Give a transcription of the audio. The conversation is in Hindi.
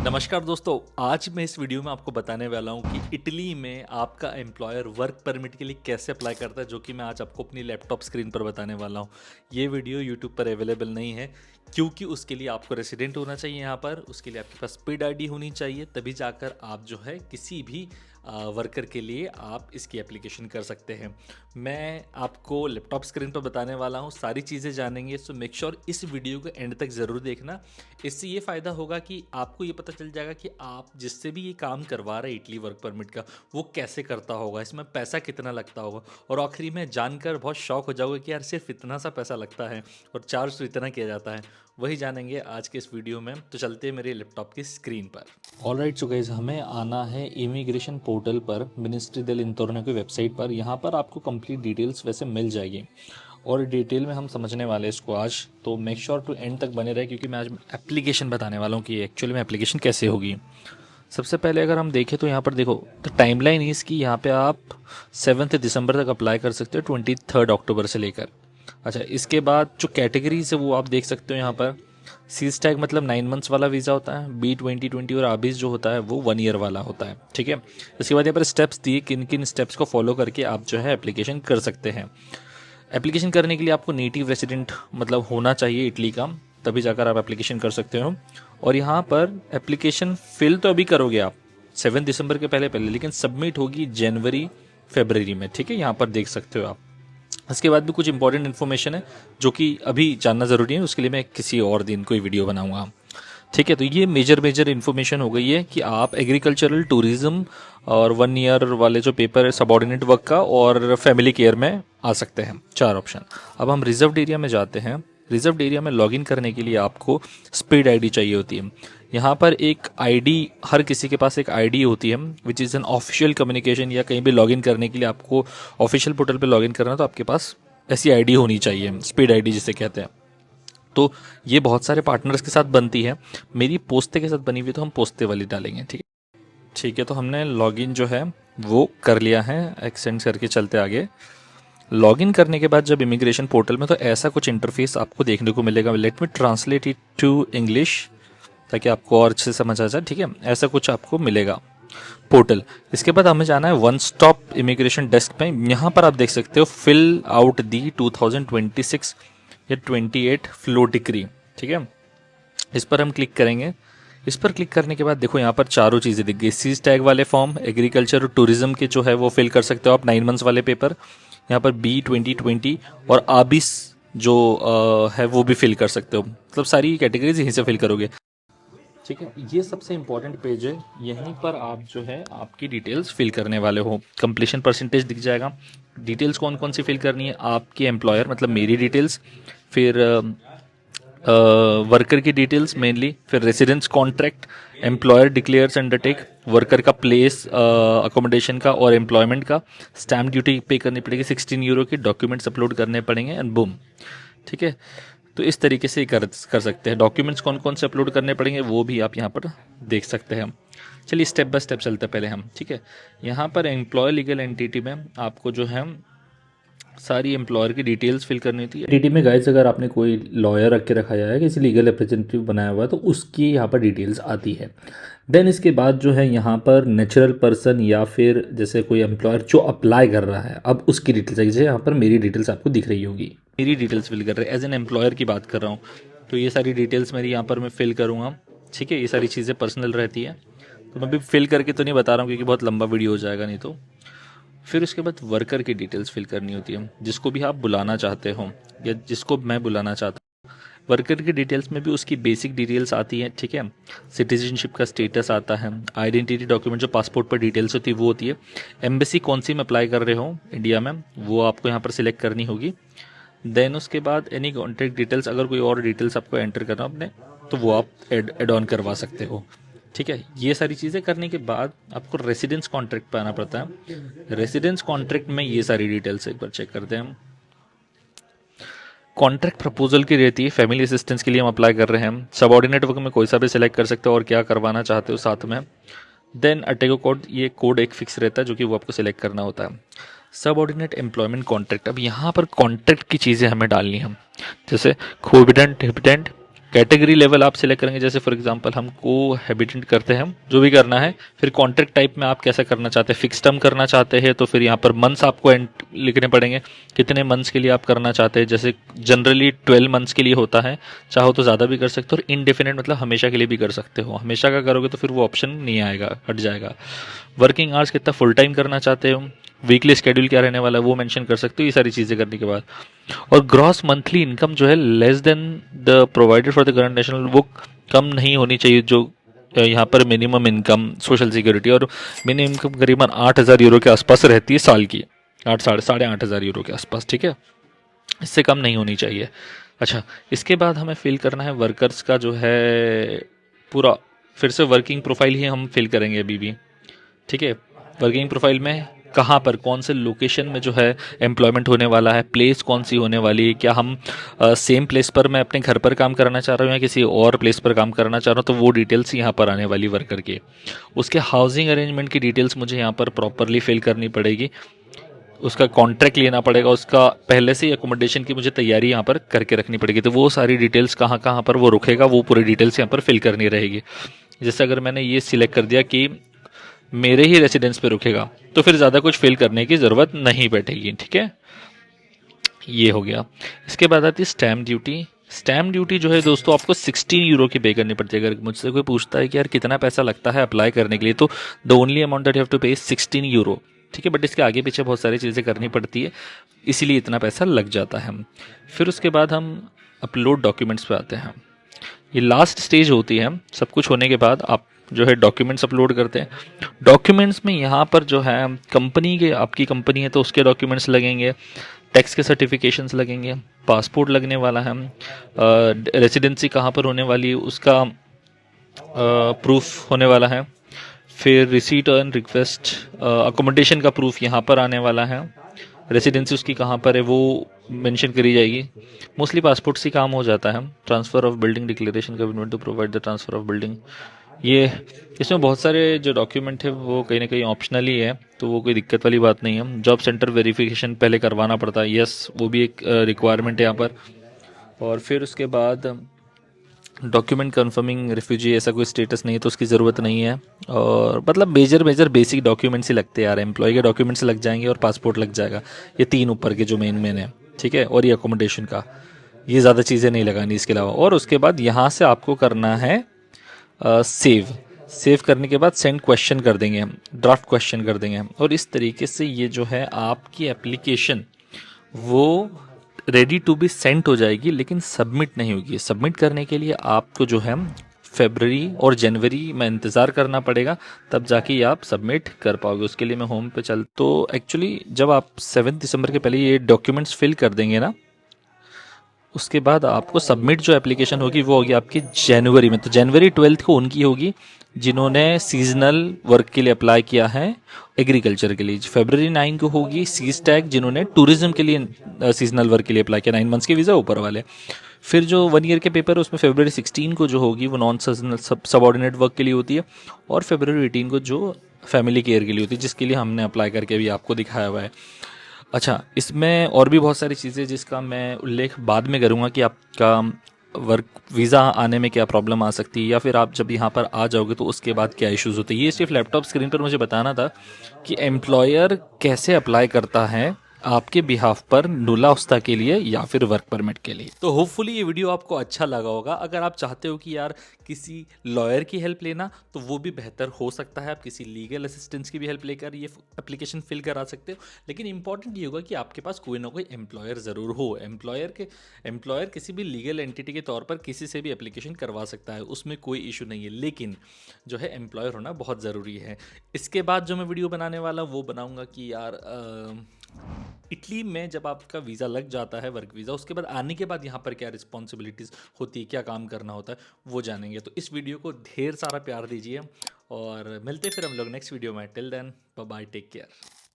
नमस्कार दोस्तों, आज मैं इस वीडियो में आपको बताने वाला हूँ कि इटली में आपका एम्प्लॉयर वर्क परमिट के लिए कैसे अप्लाई करता है, जो कि मैं आज आपको अपनी लैपटॉप स्क्रीन पर बताने वाला हूँ। ये वीडियो यूट्यूब पर अवेलेबल नहीं है क्योंकि उसके लिए आपको रेसिडेंट होना चाहिए यहाँ पर, उसके लिए आपके पास पेड आईडी होनी चाहिए, तभी जाकर आप जो है किसी भी वर्कर के लिए आप इसकी एप्लीकेशन कर सकते हैं। मैं आपको लैपटॉप स्क्रीन पर बताने वाला हूँ, सारी चीज़ें जानेंगे, सो मेक श्योर इस वीडियो को एंड तक ज़रूर देखना। इससे ये फ़ायदा होगा कि आपको ये पता चल जाएगा कि आप जिससे भी ये काम करवा रहे हैं इटली वर्क परमिट का, वो कैसे करता होगा, इसमें पैसा कितना लगता होगा, और आखिरी में जानकर बहुत शौक हो जाओगे कि यार सिर्फ इतना सा पैसा लगता है और चार्ज तो इतना किया जाता है। वही जानेंगे आज के इस वीडियो में, तो चलते हैं मेरे लैपटॉप की स्क्रीन पर। ऑलराइट, सो गाइस, हमें आना है इमिग्रेशन पोर्टल पर, मिनिस्ट्री डेल इंटरनो की वेबसाइट पर। यहाँ पर आपको कंप्लीट डिटेल्स वैसे मिल जाएगी और डिटेल में हम समझने वाले हैं इसको आज, तो मेक श्योर टू एंड तक बने रहे क्योंकि मैं आज एप्लीकेशन बताने वाला हूँ कि एक्चुअली में एप्लीकेशन कैसे होगी। सबसे पहले अगर हम देखें तो यहाँ पर देखो, तो टाइमलाइन इसकी यहाँ पे आप 7 दिसंबर तक अप्लाई कर सकते हो, 23 अक्टूबर से लेकर। अच्छा, इसके बाद जो कैटेगरीज है वो आप देख सकते हो यहाँ पर। सी स्टैग मतलब 9 मंथ्स वाला वीज़ा होता है, B2020 और आबिस जो होता है वो 1 ईयर वाला होता है। ठीक है, इसके बाद यहाँ पर स्टेप्स दिए, किन किन स्टेप्स को फॉलो करके आप जो है एप्लीकेशन कर सकते हैं। एप्लीकेशन करने के लिए आपको नेटिव रेसिडेंट मतलब होना चाहिए इटली का, तभी जाकर आप एप्लीकेशन कर सकते हो। और यहाँ पर एप्लीकेशन फिल तो अभी करोगे आप 7 दिसंबर के पहले पहले, लेकिन सबमिट होगी जनवरी फरवरी में। ठीक है, यहाँ पर देख सकते हो आप। इसके बाद भी कुछ इंपॉर्टेंट इन्फॉर्मेशन है जो कि अभी जानना ज़रूरी है, उसके लिए मैं किसी और दिन कोई वीडियो बनाऊंगा। ठीक है, तो ये मेजर इन्फॉर्मेशन हो गई है कि आप एग्रीकल्चरल, टूरिज्म और 1 ईयर वाले जो पेपर है सबॉर्डिनेट वर्क का और फैमिली केयर में आ सकते हैं, 4 ऑप्शन। अब हम रिजर्व्ड एरिया में जाते हैं। रिजर्व्ड एरिया में लॉगिन करने के लिए आपको स्पीड आईडी चाहिए होती है। यहाँ पर एक आईडी, हर किसी के पास एक आईडी होती है which is an official communication, या कहीं भी लॉगिन करने के लिए आपको ऑफिशियल पोर्टल पे लॉगिन करना है तो आपके पास ऐसी आईडी होनी चाहिए, स्पीड आईडी जिसे कहते हैं। तो ये बहुत सारे पार्टनर्स के साथ बनती है, मेरी पोस्ते के साथ बनी हुई तो हम पोस्ते वाली डालेंगे। ठीक है, ठीक है, तो हमने लॉगिन जो है वो कर लिया है, एक्सटेंड करके चलते आगे। लॉगिन करने के बाद जब इमिग्रेशन पोर्टल में, तो ऐसा कुछ इंटरफेस आपको देखने को मिलेगा। Let me translate it to English ताकि आपको और अच्छे से समझ आ जाए। ठीक है, ऐसा कुछ आपको मिलेगा पोर्टल। इसके बाद हमें जाना है वन स्टॉप इमिग्रेशन डेस्क पे। यहाँ पर आप देख सकते हो फिल आउट दी 2026 या 28 फ्लो डिक्री। ठीक है, इस पर हम क्लिक करेंगे। इस पर क्लिक करने के बाद देखो यहाँ पर चारों चीज़ें दिख गई। सी टैग वाले फॉर्म, एग्रीकल्चर और टूरिज्म के जो है वो फिल कर सकते हो आप, 9 मंथ्स वाले पेपर। यहाँ पर B2020 और आबिस जो है वो भी फिल कर सकते हो, मतलब सारी कैटेगरीज यहीं से फिल करोगे। ठीक है, ये सबसे इंपॉर्टेंट पेज है, यहीं पर आप जो है आपकी डिटेल्स फिल करने वाले हो। कंप्लीशन परसेंटेज दिख जाएगा, डिटेल्स कौन कौन सी फिल करनी है, आपके एम्प्लॉयर मतलब मेरी डिटेल्स, फिर वर्कर की डिटेल्स मेनली, फिर residence contract, employer declares undertake, worker का प्लेस अकोमोडेशन का और एम्प्लॉयमेंट का, स्टैम्प ड्यूटी पे करनी पड़ेगी 16 यूरो की, डॉक्यूमेंट्स अपलोड करने पड़ेंगे एंड बूम। ठीक है, तो इस तरीके से कर सकते हैं। डॉक्यूमेंट्स कौन कौन से अपलोड करने पड़ेंगे वो भी आप यहाँ पर देख सकते हैं। चलिए स्टेप बाय स्टेप चलते हैं पहले हम। ठीक है, यहाँ पर एम्प्लॉय लीगल एंटिटी में आपको जो है सारी एम्प्लॉयर की डिटेल्स फिल करनी होती है। एंटिटी में गाइस अगर आपने कोई लॉयर रख के रखा है, किसी लीगल रिप्रेजेंटेटिव बनाया हुआ है, तो उसकी यहाँ पर डिटेल्स आती है। देन इसके बाद जो है यहाँ पर नेचुरल पर्सन या फिर जैसे कोई एम्प्लॉयर जो अप्लाई कर रहा है, अब उसकी डिटेल्स है। जैसे यहाँ पर मेरी डिटेल्स आपको दिख रही होगी, मेरी डिटेल्स फिल कर रहे हैं, एज एन एम्प्लॉयर की बात कर रहा हूँ, तो ये सारी डिटेल्स मेरी यहाँ पर मैं फिल करूँगा। ठीक है, ये सारी चीज़ें पर्सनल रहती है, तो मैं भी फिल करके तो नहीं बता रहा हूँ क्योंकि बहुत लंबा वीडियो हो जाएगा नहीं तो। फिर उसके बाद वर्कर की डिटेल्स फिल करनी होती है, जिसको भी आप बुलाना चाहते हो या जिसको मैं बुलाना चाहता हूँ। वर्कर की डिटेल्स में भी उसकी बेसिक डिटेल्स आती हैं। ठीक है, सिटीजनशिप का स्टेटस आता है, आइडेंटिटी डॉक्यूमेंट जो पासपोर्ट पर डिटेल्स होती है वो होती है, एम्बेसी कौन सी में अप्लाई कर रहे हो इंडिया में वो आपको यहाँ पर सिलेक्ट करनी होगी। देन उसके बाद एनी कॉन्टैक्ट डिटेल्स, अगर कोई और डिटेल्स आपको एंटर करना अपने, तो वो आप एड ऑन करवा सकते हो। ठीक है, ये सारी चीज़ें करने के बाद आपको रेसिडेंस कॉन्ट्रैक्ट पे आना पड़ता है। रेसिडेंस कॉन्ट्रैक्ट में ये सारी डिटेल्स एक बार चेक करते हैं हम। कॉन्ट्रैक्ट प्रपोजल की रहती है, फैमिली असिस्टेंस के लिए हम अप्लाई कर रहे हैं। सबऑर्डिनेट वर्क में कोई सा भी सिलेक्ट कर सकते हो और क्या करवाना चाहते हो साथ में। देन अटेगो कोड, ये कोड एक फिक्स रहता है जो कि वो आपको सिलेक्ट करना होता है। सबऑर्डिनेट एम्प्लॉयमेंट कॉन्ट्रैक्ट, अब यहाँ पर कॉन्ट्रैक्ट की चीज़ें हमें डालनी है, जैसे कोविडेंट डिविडेंट, कैटेगरी लेवल आप सिलेक्ट करेंगे, जैसे फॉर एग्जांपल हमको हैबिटेंट करते हैं, हम जो भी करना है। फिर कॉन्ट्रैक्ट टाइप में आप कैसा करना चाहते हैं, फिक्स टर्म करना चाहते हैं तो फिर यहाँ पर मंथ्स आपको लिखने पड़ेंगे, कितने मंथ्स के लिए आप करना चाहते हैं। जैसे जनरली 12 मंथ्स के लिए होता है, चाहो तो ज़्यादा भी कर सकते हो, और इनडेफिनेट मतलब हमेशा के लिए भी कर सकते हो। हमेशा का करोगे तो फिर वो ऑप्शन नहीं आएगा, हट जाएगा। वर्किंग आवर्स कितना फुल टाइम करना चाहते हो, वीकली शेड्यूल क्या रहने वाला है वो मेंशन कर सकते हो, ये सारी चीज़ें करने के बाद। और ग्रॉस मंथली इनकम जो है less than the provided for the current national, वो कम नहीं होनी चाहिए। जो यहाँ पर मिनिमम इनकम सोशल सिक्योरिटी और मिनिमम इनकम करीबन 8,000 यूरो के आसपास रहती है साल की, 8 साढ़े 8,000 यूरो के आसपास, ठीक है, इससे कम नहीं होनी चाहिए। अच्छा, इसके बाद हमें फिल करना है वर्कर्स का जो है पूरा, फिर से वर्किंग प्रोफाइल ही हम फिल करेंगे अभी भी, ठीक है। वर्किंग प्रोफाइल में कहाँ पर कौन से लोकेशन में जो है एम्प्लॉयमेंट होने वाला है, प्लेस कौन सी होने वाली है, क्या हम सेम प्लेस पर मैं अपने घर पर काम करना चाह रहा हूँ या किसी और प्लेस पर काम करना चाह रहा हूँ, तो वो डिटेल्स यहाँ पर आने वाली वर्कर की। उसके हाउसिंग अरेंजमेंट की डिटेल्स मुझे यहाँ पर प्रॉपरली फिल करनी पड़ेगी, उसका कॉन्ट्रैक्ट लेना पड़ेगा, उसका पहले से ही अकोमोडेशन की मुझे तैयारी यहाँ पर करके रखनी पड़ेगी। तो वो सारी डिटेल्स कहाँ कहाँ पर वो रुकेगा वो पूरी डिटेल्स यहाँ पर फिल करनी रहेगी। जैसे अगर मैंने ये सिलेक्ट कर दिया कि मेरे ही रेसिडेंस पे रुकेगा, तो फिर ज़्यादा कुछ फिल करने की ज़रूरत नहीं बैठेगी, ठीक है। ये हो गया। इसके बाद आती है स्टैम्प ड्यूटी। स्टैम्प ड्यूटी जो है दोस्तों आपको 16 यूरो की पे करनी पड़ती है। अगर मुझसे कोई पूछता है कि यार कितना पैसा लगता है अप्लाई करने के लिए, तो the only amount that you have to pay is 16 euro, ठीक है। बट इसके आगे पीछे बहुत सारी चीज़ें करनी पड़ती है, इसीलिए इतना पैसा लग जाता है। फिर उसके बाद हम अपलोड डॉक्यूमेंट्स पे आते हैं। ये लास्ट स्टेज होती है। सब कुछ होने के बाद आप जो है डॉक्यूमेंट्स अपलोड करते हैं। डॉक्यूमेंट्स में यहाँ पर जो है कंपनी के, आपकी कंपनी है तो उसके डॉक्यूमेंट्स लगेंगे, टैक्स के सर्टिफिकेशंस लगेंगे, पासपोर्ट लगने वाला है, रेसिडेंसी कहाँ पर होने वाली है उसका प्रूफ होने वाला है, फिर रिसीट एंड रिक्वेस्ट, अकोमोडेशन का प्रूफ यहाँ पर आने वाला है, रेसिडेंसी उसकी कहाँ पर है वो मेंशन करी जाएगी। मोस्टली पासपोर्ट से काम हो जाता है। Transfer of building declaration government to provide the transfer of building, ये इसमें बहुत सारे जो डॉक्यूमेंट है वो कहीं ना कहीं ऑप्शनल ही है, तो वो कोई दिक्कत वाली बात नहीं है। जॉब सेंटर वेरिफिकेशन पहले करवाना पड़ता है, यस वो भी एक रिक्वायरमेंट है यहाँ पर। और फिर उसके बाद डॉक्यूमेंट कंफर्मिंग रिफ्यूजी, ऐसा कोई स्टेटस नहीं है तो उसकी ज़रूरत नहीं है। और मतलब मेजर मेजर बेसिक डॉक्यूमेंट्स ही लगते हैं यार, एम्प्लॉय के डॉक्यूमेंट्स लग जाएंगे और पासपोर्ट लग जाएगा, ये तीन ऊपर के जो मेन मेन है, ठीक है। और ये अकोमोडेशन का, ये ज़्यादा चीज़ें नहीं लगानी इसके अलावा। और उसके बाद यहाँ से आपको करना है सेव। सेव करने के बाद सेंड क्वेश्चन कर देंगे हम, ड्राफ्ट क्वेश्चन कर देंगे हम, और इस तरीके से ये जो है आपकी एप्लीकेशन वो रेडी टू बी सेंट हो जाएगी, लेकिन सबमिट नहीं होगी। सबमिट करने के लिए आपको जो है फेबररी और जनवरी में इंतज़ार करना पड़ेगा, तब जाके ये आप सबमिट कर पाओगे। उसके लिए मैं होम पे चल, तो एक्चुअली जब आप 7 दिसंबर के पहले ये डॉक्यूमेंट्स फिल कर देंगे ना, उसके बाद आपको सबमिट जो एप्लीकेशन होगी वो होगी आपकी जनवरी में। तो जनवरी 12 को उनकी होगी जिन्होंने सीजनल वर्क के लिए अप्लाई किया है एग्रीकल्चर के लिए। फरवरी 9 को होगी सीज टैग जिन्होंने टूरिज्म के लिए सीजनल वर्क के लिए अप्लाई किया, 9 मंथ्स के वीज़ा ऊपर वाले। फिर जो 1 ईयर के पेपर है उसमें फरवरी 16 को जो होगी वो नॉन सीजनल सबऑर्डिनेट वर्क के लिए होती है, और फरवरी 18 को जो फैमिली केयर के लिए होती है, जिसके लिए हमने अप्लाई करके भी आपको दिखाया हुआ है। अच्छा, इसमें और भी बहुत सारी चीज़ें जिसका मैं उल्लेख बाद में करूँगा कि आपका वर्क वीज़ा आने में क्या प्रॉब्लम आ सकती है, या फिर आप जब यहाँ पर आ जाओगे तो उसके बाद क्या इश्यूज़ होते हैं। ये सिर्फ लैपटॉप स्क्रीन पर मुझे बताना था कि एम्प्लॉयर कैसे अप्लाई करता है आपके बिहाफ पर नुला उस्ता के लिए या फिर वर्क परमिट के लिए। तो होपफुली ये वीडियो आपको अच्छा लगा होगा। अगर आप चाहते हो कि यार किसी लॉयर की हेल्प लेना, तो वो भी बेहतर हो सकता है, आप किसी लीगल असिस्टेंस की भी हेल्प लेकर ये एप्लीकेशन फिल करा सकते हो। लेकिन इंपॉर्टेंट ये होगा कि आपके पास कोई ना कोई एम्प्लॉयर ज़रूर हो। एम्प्लॉयर किसी भी लीगल एंटिटी के तौर पर किसी से भी एप्लीकेशन करवा सकता है, उसमें कोई इशू नहीं है, लेकिन जो है एम्प्लॉयर होना बहुत ज़रूरी है। इसके बाद जो मैं वीडियो बनाने वाला वो बनाऊंगा कि यार इटली में जब आपका वीज़ा लग जाता है, वर्क वीज़ा, उसके बाद आने के बाद यहाँ पर क्या रिस्पॉन्सिबिलिटीज़ होती है, क्या काम करना होता है, वो जानेंगे। तो इस वीडियो को ढेर सारा प्यार दीजिए और मिलते फिर हम लोग नेक्स्ट वीडियो में। Till then bye bye, take care.